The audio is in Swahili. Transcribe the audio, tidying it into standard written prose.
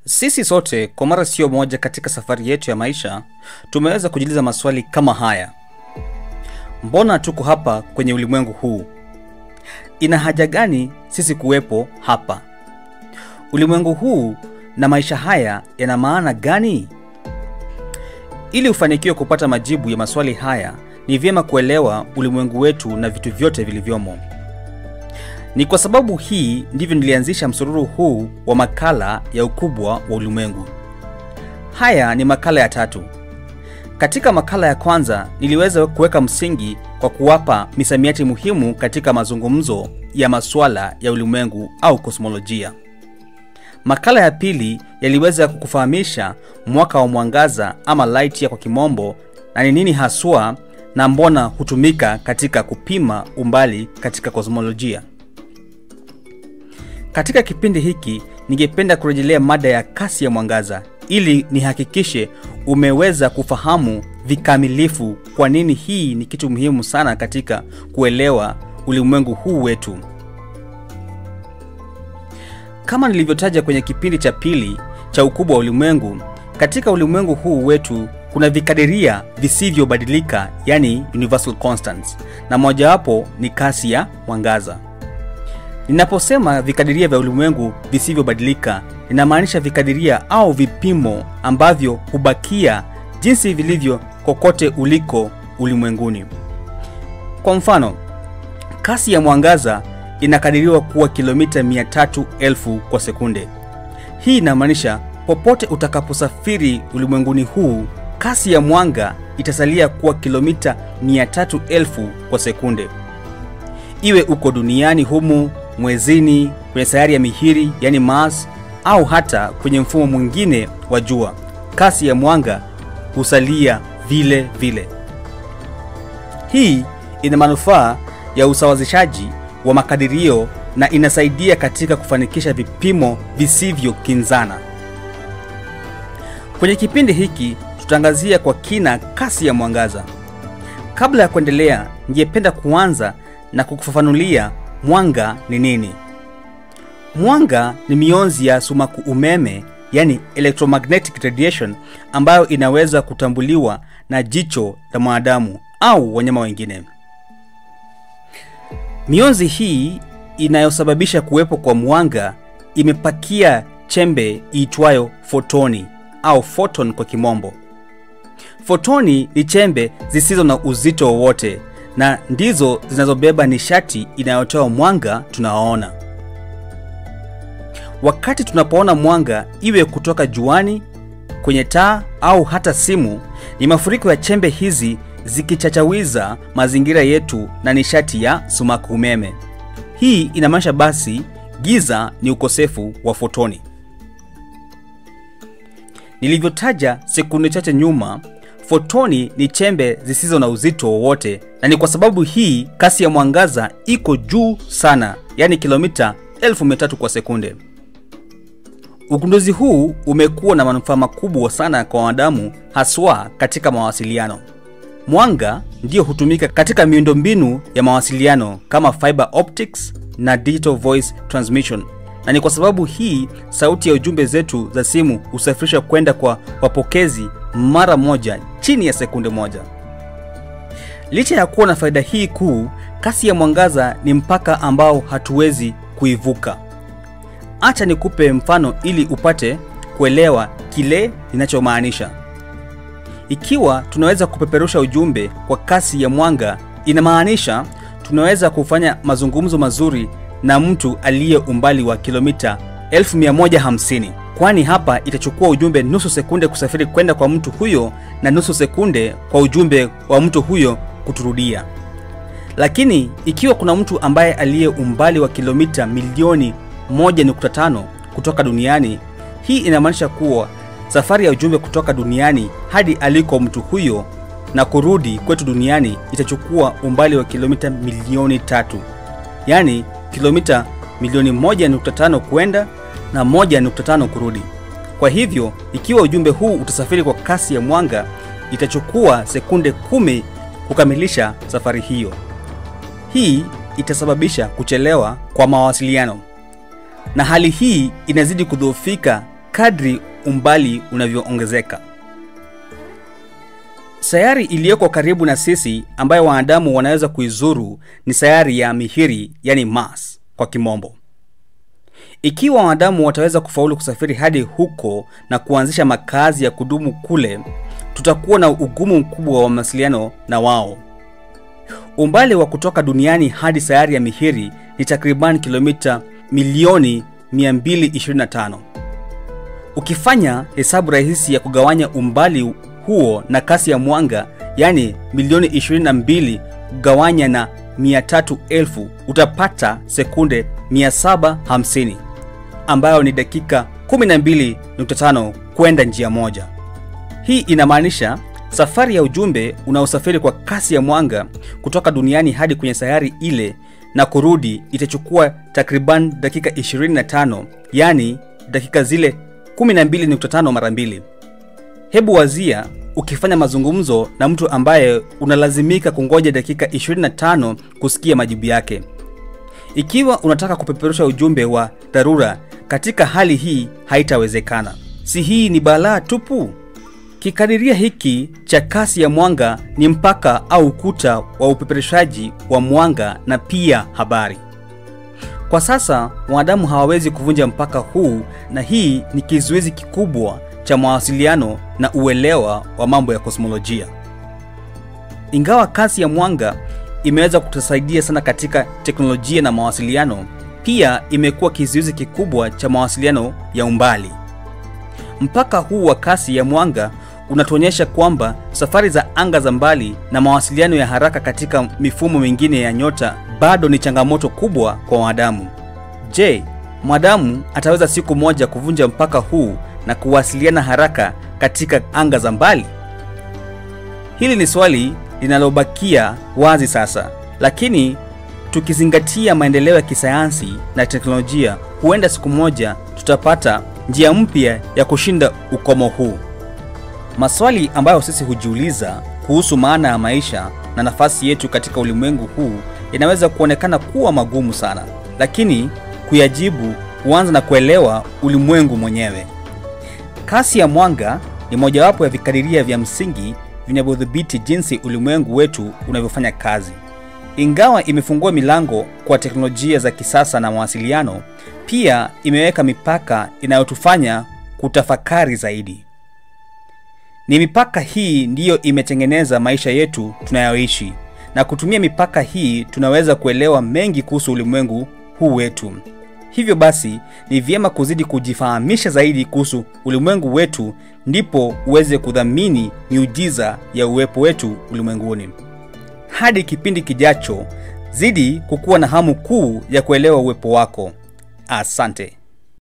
Sisi sote kwa mara sio moja katika safari yetu ya maisha tumeweza kujiuliza maswali kama haya. Mbona tuko hapa kwenye ulimwengu huu? Ina haja gani sisi kuwepo hapa? Ulimwengu huu na maisha haya yana maana gani? Ili ufanikiwe kupata majibu ya maswali haya, ni vyema kuelewa ulimwengu wetu na vitu vyote vilivyomo. Ni kwa sababu hii ndivyo nilianzisha msururu huu wa makala ya ukubwa wa ulimwengu. Haya ni makala ya 3. Katika makala ya kwanza niliweza kuweka msingi kwa kuwapa misamiati muhimu katika mazungumzo ya masuala ya ulimwengu au kosmolojia. Makala ya pili yaliweza kukufahamisha mwaka wa mwangaza ama light year kwa kimombo, na ni nini haswa na mbona hutumika katika kupima umbali katika kosmolojia. Katika kipindi hiki ningependa kurejelea mada ya kasi ya mwangaza ili nihakikishe umeweza kufahamu vikamilifu kwa nini hii ni kitu muhimu sana katika kuelewa ulimwengu huu wetu. Kama nilivyotaja kwenye kipindi cha pili cha ukubwa wa ulimwengu, katika ulimwengu huu wetu kuna vikadiria visivyobadilika, yani universal constants, na mojawapo ni kasi ya mwangaza. Ninaposema vikadiria vya ulimwengu visivyobadilika, ninamaanisha vikadiria au vipimo ambavyo hubakia jinsi vilivyo kokote uliko ulimwenguni. Kwa mfano, kasi ya mwangaza inakadiriwa kuwa kilomita 300,000 kwa sekunde. Hii inamaanisha popote utakaposafiri ulimwenguni huu, kasi ya mwanga itasalia kuwa kilomita 300,000 kwa sekunde. Iwe uko duniani humu, mwezini, kwenye sayari ya Mihiri yani Mars, au hata kwenye mfumo mwingine wa jua, kasi ya mwanga husalia vile vile. Hii ina manufaa ya usawazishaji wa makadirio na inasaidia katika kufanikisha vipimo visivyokinzana. Kwenye kipindi hiki tutaangazia kwa kina kasi ya mwangaza. Kabla ya kuendelea, ningependa kuanza na kukufafanulia mwanga ni nini. Mwanga ni mionzi ya sumaku umeme, yani electromagnetic radiation, ambayo inaweza kutambuliwa na jicho la mwanadamu au wanyama wengine. Mionzi hii inayosababisha kuwepo kwa mwanga imepakia chembe iitwayo fotoni au photon kwa kimombo. Fotoni ni chembe zisizo na uzito wowote na ndizo zinazobeba nishati inayotoa mwanga tunaoona. Wakati tunapoona mwanga, iwe kutoka juani, kwenye taa au hata simu, ni mafuriko ya chembe hizi zikichachawiza mazingira yetu na nishati ya sumaku umeme. Hii inamaanisha basi giza ni ukosefu wa fotoni. Nilivyotaja sekunde chache nyuma, fotoni ni chembe zisizo na uzito wowote, na ni kwa sababu hii kasi ya mwangaza iko juu sana, yani kilomita 300,000 kwa sekunde. Ugunduzi huu umekuwa na manufaa makubwa sana kwa wanadamu, haswa katika mawasiliano. Mwanga ndio hutumika katika miundombinu ya mawasiliano kama fiber optics na digital voice transmission, na ni kwa sababu hii sauti ya ujumbe zetu za simu husafirisha kwenda kwa wapokezi mara moja chini ya sekunde moja. Licha ya kuwa na faida hii kuu, kasi ya mwangaza ni mpaka ambao hatuwezi kuivuka. Acha nikupe mfano ili upate kuelewa kile ninachomaanisha. Ikiwa tunaweza kupeperusha ujumbe kwa kasi ya mwanga, inamaanisha tunaweza kufanya mazungumzo mazuri na mtu aliye umbali wa kilomita 1150, kwani hapa itachukua ujumbe nusu sekunde kusafiri kwenda kwa mtu huyo na nusu sekunde kwa ujumbe wa mtu huyo kuturudia. Lakini ikiwa kuna mtu ambaye aliye umbali wa kilomita milioni 1.5 kutoka duniani, hii inamaanisha kuwa safari ya ujumbe kutoka duniani hadi aliko mtu huyo na kurudi kwetu duniani itachukua umbali wa kilomita milioni 3, yani kilomita milioni 1.5 kwenda na 1.5 kurudi. Kwa hivyo, ikiwa ujumbe huu utasafiri kwa kasi ya mwanga, itachukua sekunde 10 kukamilisha safari hiyo. Hii itasababisha kuchelewa kwa mawasiliano, na hali hii inazidi kudhoofika kadri umbali unavyoongezeka. Sayari iliyoko karibu na sisi ambayo wanadamu wanaweza kuizuru ni sayari ya Mihiri, yani Mars kwa kimombo. Ikiwa wanadamu wataweza kufaulu kusafiri hadi huko na kuanzisha makazi ya kudumu kule, tutakuwa na ugumu mkubwa wa mawasiliano na wao. Umbali wa kutoka duniani hadi sayari ya Mihiri ni takriban kilomita milioni 225. Ukifanya hesabu rahisi ya kugawanya umbali huo na kasi ya mwanga, yani milioni 22 kugawanya na 300,000, utapata sekunde 750, ambayo ni dakika 12.5 kwenda njia moja. Hii inamaanisha safari ya ujumbe unaosafiri kwa kasi ya mwanga kutoka duniani hadi kwenye sayari ile na kurudi itachukua takriban dakika 25, yani dakika zile 12.5 mara mbili. Hebu wazia ukifanya mazungumzo na mtu ambaye unalazimika kungoja dakika 25 kusikia majibu yake. Ikiwa unataka kupeperusha ujumbe wa dharura, katika hali hii haitawezekana. Si hii ni balaa tupu? Kikadiria hiki cha kasi ya mwanga ni mpaka au ukuta wa upeperushaji wa mwanga na pia habari. Kwa sasa wanadamu hawawezi kuvunja mpaka huu, na hii ni kizuizi kikubwa cha mawasiliano na uelewa wa mambo ya kosmolojia. Ingawa kasi ya mwanga imeweza kutusaidia sana katika teknolojia na mawasiliano, pia imekuwa kizuizi kikubwa cha mawasiliano ya umbali. Mpaka huu wa kasi ya mwanga unatuonyesha kwamba safari za anga za mbali na mawasiliano ya haraka katika mifumo mingine ya nyota bado ni changamoto kubwa kwa wanadamu. Je, mwanadamu ataweza siku moja kuvunja mpaka huu na kuwasiliana haraka katika anga za mbali? Hili ni swali linalobakia wazi sasa, lakini tukizingatia maendeleo ya kisayansi na teknolojia, huenda siku moja tutapata njia mpya ya kushinda ukomo huu. Maswali ambayo sisi hujiuliza kuhusu maana ya maisha na nafasi yetu katika ulimwengu huu inaweza kuonekana kuwa magumu sana, lakini kuyajibu huanza na kuelewa ulimwengu mwenyewe. Kasi ya mwanga ni mojawapo ya vikadiria vya msingi vinavyodhibiti jinsi ulimwengu wetu unavyofanya kazi. Ingawa imefungua milango kwa teknolojia za kisasa na mawasiliano, pia imeweka mipaka inayotufanya kutafakari zaidi. Ni mipaka hii ndiyo imetengeneza maisha yetu tunayoishi, na kutumia mipaka hii tunaweza kuelewa mengi kuhusu ulimwengu huu wetu. Hivyo basi ni vyema kuzidi kujifahamisha zaidi kuhusu ulimwengu wetu, ndipo uweze kudhamini miujiza ya uwepo wetu ulimwenguni. Hadi kipindi kijacho, zidi kukuwa na hamu kuu ya kuelewa uwepo wako. Asante.